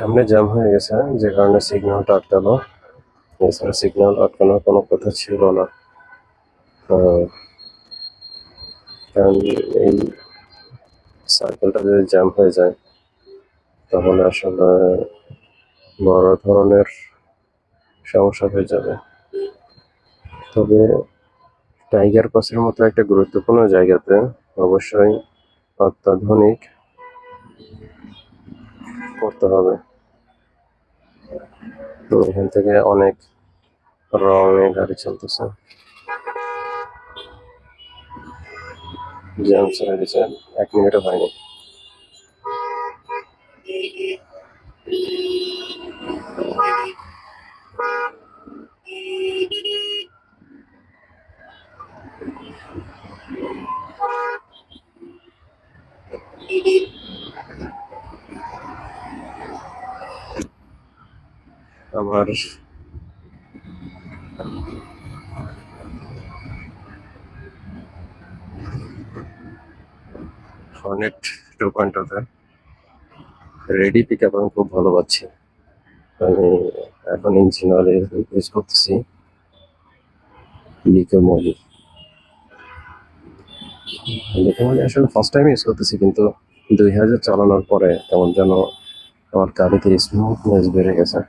সামনে জ্যাম হয়ে গেছে, যে কারণে সিগন্যালটা আটকালো। এছাড়া সিগন্যাল আটকানোর কোনো কথা ছিল না। কারণ এই সার্কেলটা যদি জ্যাম হয়ে যায় তাহলে আসলে বড় ধরনের সমস্যা হয়ে যাবে। তবে টাইগার পাসের মতো একটা গুরুত্বপূর্ণ জায়গাতে অবশ্যই অত্যাধুনিক করতে হবে। তো এখান থেকে অনেক রঙে গাড়ি চলতেছে, জ্যাম ছেড়ে দিচ্ছে, 1 মিনিটও হয়নি। আমার হর্নেট 2.0 রেডি পিক আপ আমি খুব ভালো পাচ্ছি। আমি এখন ইঞ্জিন অয়েল ইউজ করতেছি লিকোমলি। লিকোমলি আসলে ফার্স্ট টাইম ইউজ করতেছি, কিন্তু 2000 চালানোর পরে কেমন যেন আমার গাড়িতে স্মুথনেস বেড়ে গেছে।